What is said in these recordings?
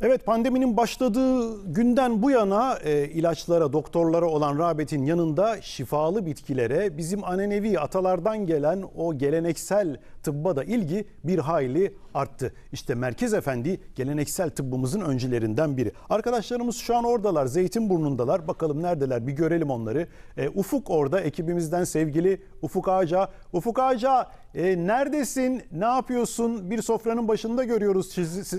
Evet, pandeminin başladığı günden bu yana ilaçlara, doktorlara olan rağbetin yanında şifalı bitkilere, bizim ananevi atalardan gelen o geleneksel tıbba da ilgi bir hayli arttı. İşte Merkez Efendi geleneksel tıbbımızın öncülerinden biri. Arkadaşlarımız şu an oradalar, Zeytinburnu'ndalar. Bakalım neredeler, bir görelim onları. Ufuk orada, ekibimizden sevgili Ufuk Ağaca. Ufuk Ağaca, neredesin, ne yapıyorsun? Bir sofranın başında görüyoruz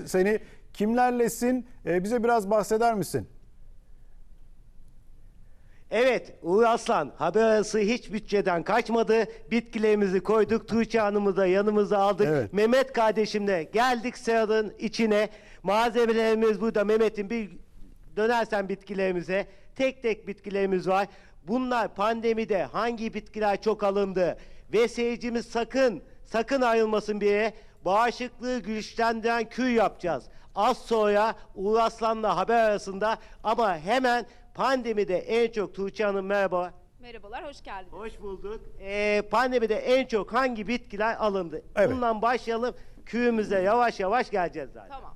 seni. Kimlerlesin? Bize biraz bahseder misin? Evet, Uğur Aslan haber arası hiç bütçeden kaçmadı. Bitkilerimizi koyduk, Tuğçe Hanım'ı da yanımıza aldık. Evet. Mehmet kardeşimle geldik sera'nın içine. Malzemelerimiz burada. Mehmet'in bir dönersen bitkilerimize. Tek tek bitkilerimiz var. Bunlar pandemide hangi bitkiler çok alındı? Ve seyircimiz sakın ayrılmasın bir yere. Bağışıklığı güçlendiren kür yapacağız. Az sonra Uğur Aslan'la haber arasında, ama hemen pandemide en çok, Tuğçe Hanım merhaba. Merhabalar, hoş geldiniz. Hoş bulduk. Pandemide en çok hangi bitkiler alındı? Evet. Bundan başlayalım. Köyümüze yavaş yavaş geleceğiz zaten. Tamam.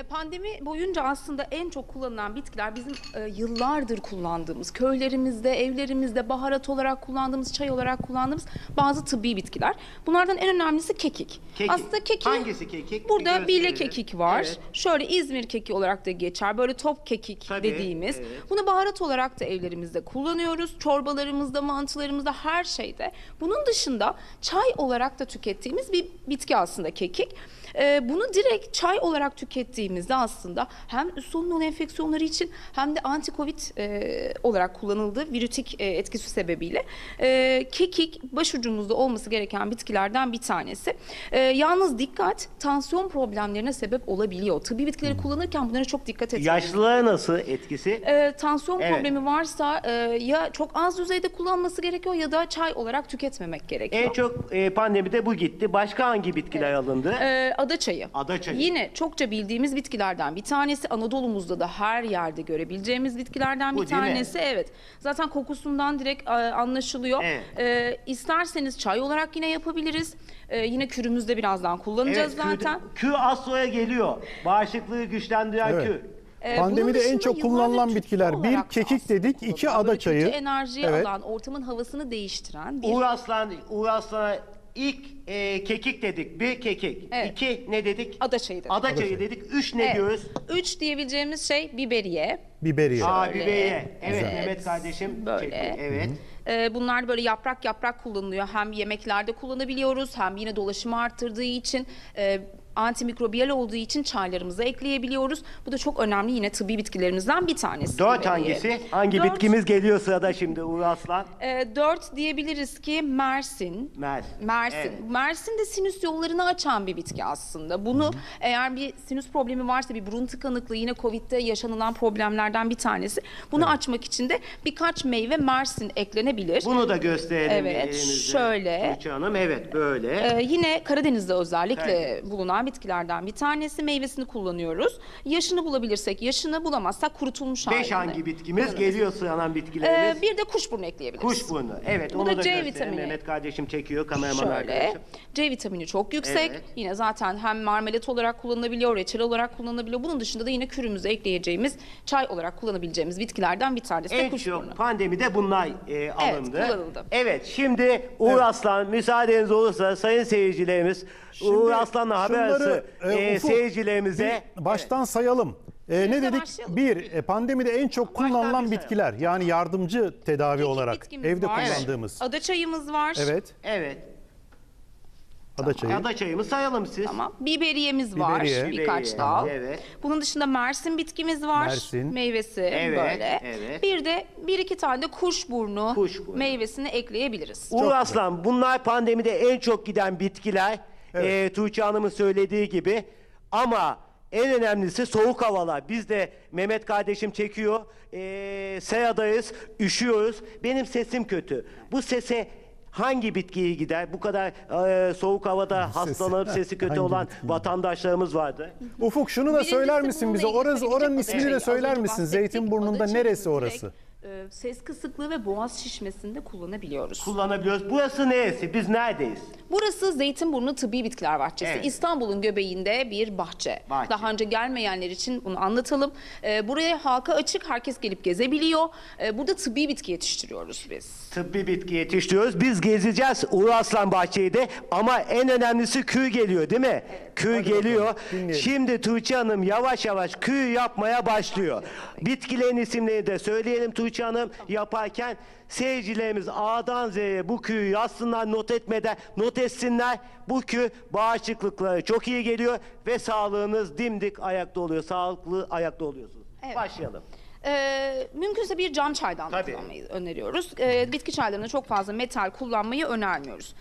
Pandemi boyunca aslında en çok kullanılan bitkiler bizim yıllardır kullandığımız, köylerimizde, evlerimizde baharat olarak kullandığımız, çay olarak kullandığımız bazı tıbbi bitkiler. Bunlardan en önemlisi kekik. Aslında kekik, hangisi kekik? burada Bir bile gösterelim. kekik var. Evet. Şöyle İzmir keki olarak da geçer. Böyle top kekik Tabii, dediğimiz. evet. Bunu baharat olarak da evlerimizde kullanıyoruz. Çorbalarımızda, mantılarımızda, her şeyde. Bunun dışında çay olarak da tükettiğimiz bir bitki aslında kekik. Bunu direkt çay olarak tükettiğimizde aslında hem üst solunum enfeksiyonları için hem de anti-covid olarak kullanıldığı virütik etkisi sebebiyle kekik başucumuzda olması gereken bitkilerden bir tanesi. Yalnız dikkat, tansiyon problemlerine sebep olabiliyor. Tıbbi bitkileri kullanırken bunlara çok dikkat etmeliyiz. Yaşlılara nasıl etkisi? Tansiyon Evet. problemi varsa ya çok az düzeyde kullanması gerekiyor ya da çay olarak tüketmemek gerekiyor. En çok pandemide bu gitti. Başka hangi bitkiler alındı? Ada çayı. Ada çayı. Yine çokça bildiğimiz bitkilerden bir tanesi. Anadolu'muzda da her yerde görebileceğimiz bitkilerden Bu bir değil mi? tanesi. Evet. Zaten kokusundan direkt anlaşılıyor. Evet. İsterseniz çay olarak yine yapabiliriz. Yine kürümüzde birazdan kullanacağız zaten. Kür az sonra geliyor. Bağışıklığı güçlendiren Evet. kür. Pandemide Bunun en dışında çok kullanılan yıllardır bitkiler, tütün bir olarak da kekik aslında dedik, iki kullanılan, ada böyle çayı. kötü enerjiyi Evet. alan, ortamın havasını değiştiren bir... Uğur Aslan'a ilk kekik dedik. Bir kekik. Evet. İki ne dedik? Ada çayı dedik. Ada çayı dedik. Üç ne Evet. diyoruz? 3 diyebileceğimiz şey biberiye. Biberiye. Biberiye. Evet, Evet. Mehmet kardeşim. Böyle. çekti. Evet. Bunlar böyle yaprak yaprak kullanılıyor. Hem yemeklerde kullanabiliyoruz, hem yine dolaşımı arttırdığı için, antimikrobiyal olduğu için çaylarımıza ekleyebiliyoruz. Bu da çok önemli, yine tıbbi bitkilerimizden bir tanesi. Dört biberiye. hangisi? Hangi 4, bitkimiz geliyor sırada şimdi Uğur Aslan? 4 diyebiliriz ki Mersin. Mersin. Evet. Mersin de sinüs yollarını açan bir bitki aslında. Bunu eğer bir sinüs problemi varsa, bir burun tıkanıklığı, yine Covid'de yaşanılan problemlerden bir tanesi. Bunu açmak için de birkaç meyve Mersin eklenebilir. Bunu da gösterelim. Evet, elimizde. şöyle. Tuğçe Hanım, evet böyle. Yine Karadeniz'de özellikle Evet. bulunan bitkilerden bir tanesi. Meyvesini kullanıyoruz. Yaşını bulabilirsek yaşını, bulamazsak kurutulmuş halini. 5 hangi bitkimiz kullanırız. geliyor sıradan bitkilerimiz? Bir de kuşburnu ekleyebiliriz. Kuşburnu. Evet, Bu onu da da C gösterelim. vitamini. Mehmet kardeşim çekiyor, kameraman Şöyle, arkadaşım. C vitamini çok yüksek. Evet. Yine zaten hem marmelat olarak kullanılabiliyor, reçel olarak kullanılabiliyor. Bunun dışında da yine kürümüze ekleyeceğimiz, çay olarak kullanabileceğimiz bitkilerden bir tanesi de En kuşburnu. çok pandemide bunlar alındı. kullanıldı. Evet, şimdi Uğur Aslan, müsaadeniz olursa sayın seyircilerimiz, Uğur Aslan'la haber şunları, arası Ufuk, seyircilerimize... Baştan sayalım. Ne dedik? başlayalım. Bir, pandemide en çok kullanılan bir bitkiler. Yani yardımcı tedavi Kekik olarak bitkimiz evde var. kullandığımız. Ada çayımız var. Evet, Evet, ada çayı. ada çayımı sayalım siz. Tamam. Biberiyemiz var. Biberiye. Birkaç Biberiye, dal. evet. Bunun dışında Mersin bitkimiz var. Mersin. Meyvesi Evet, böyle. evet. Bir de bir iki tane de kuşburnu, Kuşburnu. meyvesini ekleyebiliriz. Uğur Aslan, bunlar pandemide en çok giden bitkiler. Tuğçe Hanım'ın söylediği gibi. Ama en önemlisi soğuk havalar. Biz de Mehmet kardeşim çekiyor. Sera'dayız, üşüyoruz. Benim sesim kötü. Bu sese hangi bitkiye gider? Bu kadar soğuk havada hastalanıp sesi kötü Hangi olan bitkiye? vatandaşlarımız vardı. Ufuk, şunu da Birincisi söyler misin bize? bununla ilgili Oranın söyleyecek ismini de olursak, söyler az önce misin? bahsettik, Zeytinburnu'nda ada neresi çayımız orası? direkt, ses kısıklığı ve boğaz şişmesinde kullanabiliyoruz. Kullanabiliyoruz. Burası neresi? Biz neredeyiz? Burası Zeytinburnu Tıbbi Bitkiler Bahçesi. Evet. İstanbul'un göbeğinde bir bahçe. Bahçe. Daha önce gelmeyenler için bunu anlatalım. Buraya halka açık, herkes gelip gezebiliyor. Burada tıbbi bitki yetiştiriyoruz biz. Tıbbi bitki yetiştiriyoruz. Biz gezeceğiz Uğur Aslan Bahçe'yi de ama en önemlisi kür geliyor değil mi? Kür geliyor. dinleyelim. Şimdi Tuğçe Hanım yavaş yavaş kür yapmaya başlıyor. Bitkilerin isimlerini de söyleyelim Tuğçe Hanım yaparken seyircilerimiz A'dan Z'ye bu kürü yazsınlar not etsinler. Bu kür bağışıklıkları çok iyi geliyor ve sağlığınız dimdik ayakta oluyor. Sağlıklı ayakta oluyorsunuz. Evet. Başlayalım. Mümkünse bir cam çaydan Tabii. kullanmayı öneriyoruz. Bitki çaylarında çok fazla metal kullanmayı önermiyoruz.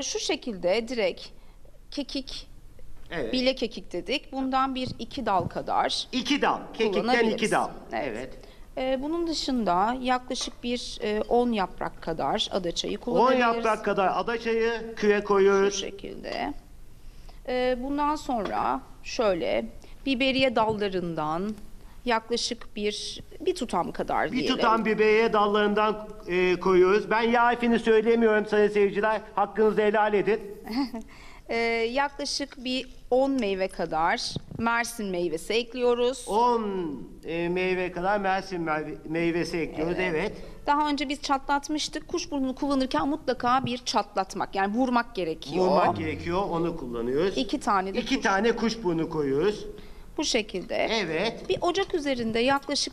Şu şekilde direkt kekik, Evet. bile kekik dedik. Bundan 1-2 dal kadar 2 dal. Kekikten kullanabiliriz. 2 dal. Evet. Bunun dışında yaklaşık 10 yaprak kadar adaçayı 10 kullanabiliriz. yaprak kadar adaçayı küre Bu koyuyoruz. şekilde. Bundan sonra şöyle biberiye dallarından yaklaşık bir tutam kadar Bir diyelim. tutam biberiye dallarından koyuyoruz. Ben yağ harfini söylemiyorum sayın seyirciler. Hakkınızı helal edin. Yaklaşık 10 meyve kadar Mersin meyvesi ekliyoruz. 10 meyve kadar Mersin meyvesi ekliyoruz. Evet. Daha önce biz çatlatmıştık. Kuşburnunu kullanırken mutlaka bir çatlatmak, yani vurmak gerekiyor. Vurmak gerekiyor. Onu kullanıyoruz. 2 tane de 2 tane kuşburnu koyuyoruz. bu şekilde. Evet. Bir ocak üzerinde yaklaşık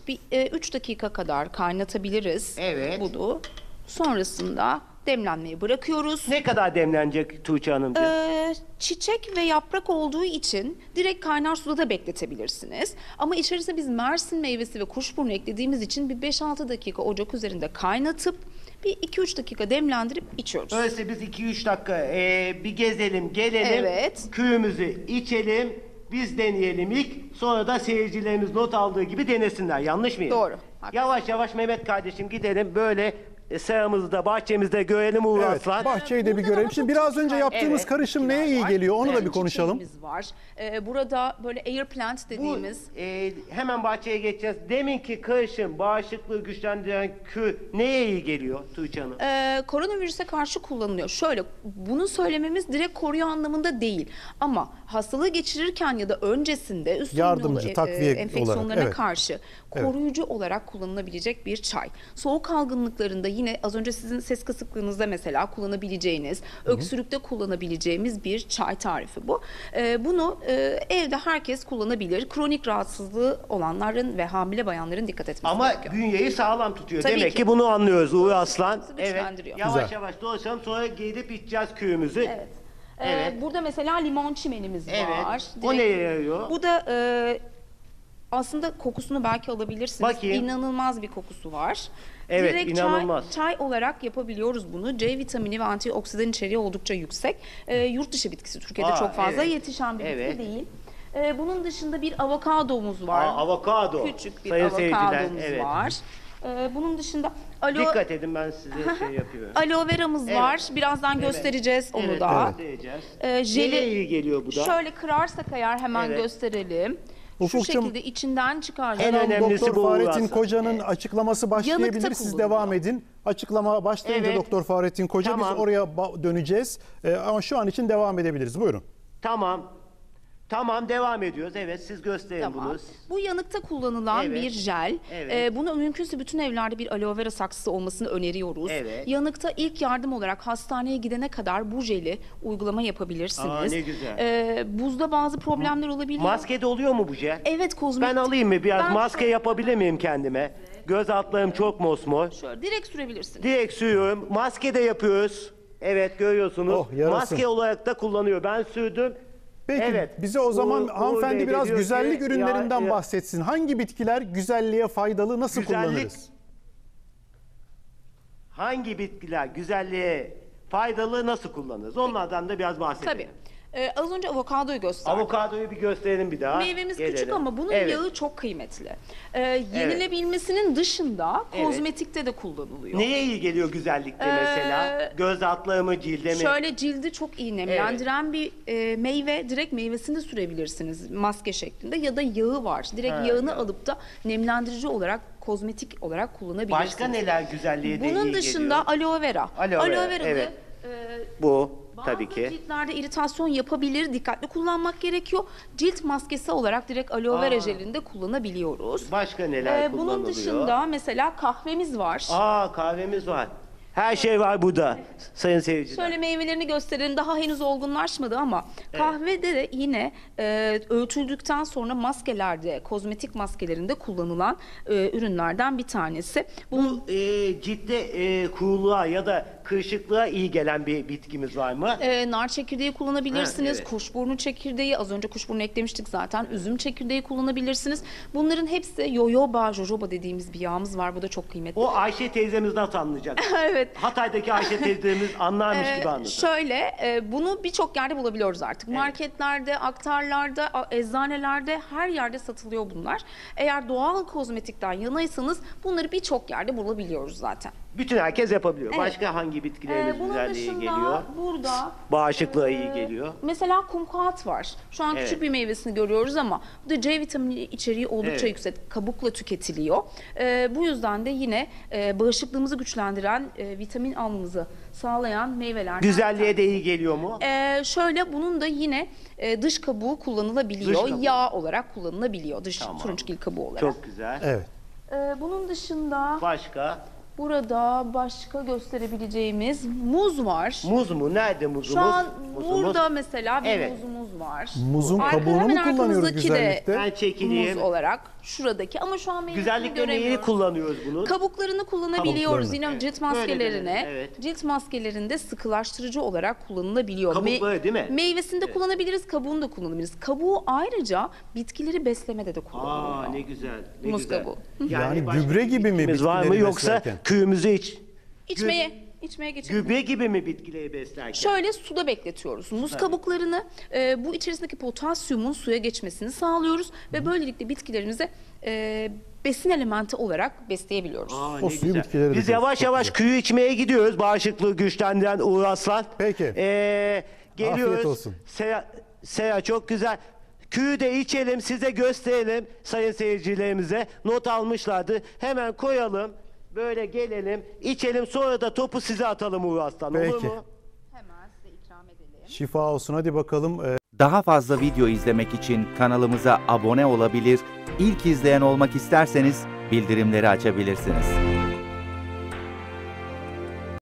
3 dakika kadar kaynatabiliriz. Evet. Bunu. Sonrasında demlenmeye bırakıyoruz. Ne kadar demlenecek Tuğçe Hanımcığım? Çiçek ve yaprak olduğu için direkt kaynar suda da bekletebilirsiniz. Ama içerisine biz Mersin meyvesi ve kuşburnu eklediğimiz için bir 5-6 dakika ocak üzerinde kaynatıp bir 2-3 dakika demlendirip içiyoruz. Öyleyse biz 2-3 dakika bir gezelim, gelelim. Evet. Köyümüzü içelim. Biz deneyelim ilk. Sonra da seyircilerimiz not aldığı gibi denesinler. Yanlış mıyım? Doğru, haklısın. Yavaş yavaş Mehmet kardeşim gidelim. Böyle seramızda, bahçemizde görelim Uğur Evet, Aslan. bahçeyi de bir Burada görelim. daha Şimdi çok biraz önce çeşitli yaptığımız Evet. karışım neye iyi var. geliyor? Onu da bir Evet, konuşalım. çiçeğimiz var. Burada böyle air plant Bu dediğimiz hemen bahçeye geçeceğiz. Deminki karışım, bağışıklığı güçlendiren kür neye iyi geliyor Tuğçe Hanım? koronavirüse karşı kullanılıyor. Şöyle, bunu söylememiz direkt koruyor anlamında değil. Ama hastalığı geçirirken ya da öncesinde üst Yardımcı, yolu, takviye enfeksiyonlarına olarak, evet. karşı koruyucu olarak kullanılabilecek bir çay. Soğuk algınlıklarında yine az önce sizin ses kısıklığınızda mesela kullanabileceğiniz, öksürükte kullanabileceğimiz bir çay tarifi bu. Bunu evde herkes kullanabilir. Kronik rahatsızlığı olanların ve hamile bayanların dikkat etmesi Ama gerekiyor. bünyeyi sağlam tutuyor. Tabii Demek ki. ki bunu anlıyoruz Uğur Aslan. Güçlendiriyor. Yavaş Güzel. yavaş dolaşalım sonra gelip içeceğiz köyümüzü. Evet. Evet. Burada mesela limon çimenimiz Evet. var. O neye yarıyor? Bu da aslında kokusunu belki alabilirsiniz. Bakayım. İnanılmaz bir kokusu var. Evet, Direkt inanılmaz. Çay olarak yapabiliyoruz bunu. C vitamini ve antioksidan içeriği oldukça yüksek. Yurt dışı bitkisi. Türkiye'de çok fazla evet. yetişen bir Evet. bitki değil. Bunun dışında bir avokadomuz var. Avokado. Küçük bir Sayın seyirciler, avokadomuz evet. var. Bunun dışında Dikkat edin ben size şey yapıyorum. aloe veramız Evet. var. Birazdan göstereceğiz onu Evet, da. göstereceğiz. Jeli Neye iyi geliyor bu da? şöyle kırarsak eğer hemen Evet. gösterelim. Şu Ufukçum, şekilde içinden çıkaracağız. En önemlisi Doktor bu Fahrettin Uğur Aslan. Koca'nın açıklaması başlayabilir. Yanıkta Siz kullanılıyor. devam edin. Açıklama başlayınca Evet. Doktor Fahrettin Koca Tamam. biz oraya döneceğiz. Ama şu an için devam edebiliriz. Buyurun. Tamam. Tamam devam ediyoruz. Evet siz gösterin Tamam. bunu. Bu yanıkta kullanılan Evet. bir jel. Evet. Bunu mümkünse bütün evlerde bir aloe vera saksısı olmasını öneriyoruz. Evet. Yanıkta ilk yardım olarak hastaneye gidene kadar bu jeli uygulama yapabilirsiniz. Aa, ne güzel. Buzda bazı problemler olabiliyor. Maskede oluyor mu bu jel? Evet, kozmetik. Ben alayım mı biraz? Ben Maske şöyle- yapabilir miyim kendime? Göz altlarım çok mosmor. Şöyle direkt sürebilirsiniz. Direkt sürüyorum. Maske de yapıyoruz. Evet görüyorsunuz. Oh, yarasın. Maske olarak da kullanıyor. Ben sürdüm. Peki Evet. bize o zaman Uğur hanımefendi Bey de biraz diyor ki, güzellik ürünlerinden ya- bahsetsin. Hangi bitkiler güzelliğe faydalı, nasıl Güzellik- kullanırız? Hangi bitkiler güzelliğe faydalı nasıl kullanırız? Onlardan da biraz bahsedelim. Tabii. Az önce avokadoyu gösterdim. Avokadoyu bir gösterelim bir daha. Meyvemiz küçük Gelelim. ama bunun Evet. yağı çok kıymetli. Yenilebilmesinin dışında kozmetikte de kullanılıyor. Neye iyi geliyor güzellikte mesela? Göz altlığı mı, cilde mi? Şöyle cildi çok iyi nemlendiren bir meyve. Direkt meyvesini de sürebilirsiniz maske şeklinde ya da yağı var. Direkt yağını alıp da nemlendirici olarak, kozmetik olarak kullanabilirsiniz. Başka neler güzelliğe de iyi Bunun dışında geliyor? aloe vera. Aloe vera, vera'da evet. Bu tabii bazı ki. ciltlerde iritasyon yapabilir. Dikkatli kullanmak gerekiyor. Cilt maskesi olarak direkt aloe vera jelinde kullanabiliyoruz. Başka neler kullanılıyor? Bunun dışında mesela kahvemiz var. Kahvemiz var. Her şey var burada sayın seyirciler. Şöyle meyvelerini gösterelim. Daha henüz olgunlaşmadı ama kahvede de yine öğütüldükten sonra maskelerde, kozmetik maskelerinde kullanılan ürünlerden bir tanesi. Bu ciltte kuruluğa ya da kırışıklığa iyi gelen bir bitkimiz var mı? Nar çekirdeği kullanabilirsiniz. Evet. Kuşburnu çekirdeği, az önce kuşburnu eklemiştik zaten. Üzüm çekirdeği kullanabilirsiniz. Bunların hepsi jojoba dediğimiz bir yağımız var. Bu da çok kıymetli. O Ayşe teyzemiz nasıl anlayacak? Evet. Hatay'daki Ayşe teyzemiz anlarmış gibi anlatır. Şöyle bunu birçok yerde bulabiliyoruz artık. Marketlerde, aktarlarda, eczanelerde, her yerde satılıyor bunlar. Eğer doğal kozmetikten yanaysanız bunları birçok yerde bulabiliyoruz zaten. Bütün herkes yapabiliyor. Evet. Başka hangi bitkilerimiz Bunun güzelliğe dışında geliyor? burada Bağışıklığa iyi geliyor. mesela kumkuat var. Şu an küçük bir meyvesini görüyoruz ama bu da C vitamini içeriği oldukça yüksek. Kabukla tüketiliyor. Bu yüzden de yine bağışıklığımızı güçlendiren, vitamin almamızı sağlayan meyvelerden. Güzelliğe de iyi geliyor mu? Şöyle bunun da yine dış kabuğu kullanılabiliyor. Dış kabuğu. Yağ olarak kullanılabiliyor. Dış Tamam. turunçgil kabuğu olarak. Çok güzel. Evet. Bunun dışında Başka? burada başka gösterebileceğimiz muz var. Muz mu? Nerede muzumuz? Şu an Muzumuz. burada mesela bir Evet. muzumuz var. Muzun kabuğunu mu hemen kullanıyoruz arkamızdaki de güzellikte? Ben çekileyim. muz olarak şuradaki ama şu an meyvesini Güzellikle neyi göremiyoruz. kullanıyoruz bunun? Kabuklarını kullanabiliyoruz. Kabuklarını. Yine cilt maskelerine, evet. cilt maskelerinde sıkılaştırıcı olarak kullanılabiliyor. Kabukları değil mi? Meyvesini de kullanabiliriz, kabuğunu da kullanabiliriz. Kabuğu ayrıca bitkileri beslemede de kullanılıyor. Ne güzel. Ne Muz güzel. kabuğu. Yani başka gübre gibi mi bitkimiz var mı bitkileri yoksa beslerken? köyümüzü İçmeye geçelim. gübre gibi mi bitkileri beslerken? Şöyle suda bekletiyoruz. Muz kabuklarını bu içerisindeki potasyumun suya geçmesini sağlıyoruz ve böylelikle bitkilerimize besin elementi olarak besleyebiliyoruz. Ne O suyu güzel. bitkilere Biz döküyoruz. yavaş Çok yavaş güzel. köyü içmeye gidiyoruz. Bağışıklığı güçlendiren Uğur Aslan. Peki. Geliyoruz. Afiyet olsun. Seya çok güzel. Köyü de içelim, size gösterelim sayın seyircilerimize. Not almışlardı. Hemen koyalım. Böyle gelelim, içelim, sonra da topu size atalım Uğur Aslan. Olur Peki. mu? Hemen size ikram edelim. Şifa olsun, hadi bakalım. Daha fazla video izlemek için kanalımıza abone olabilir, ilk izleyen olmak isterseniz bildirimleri açabilirsiniz.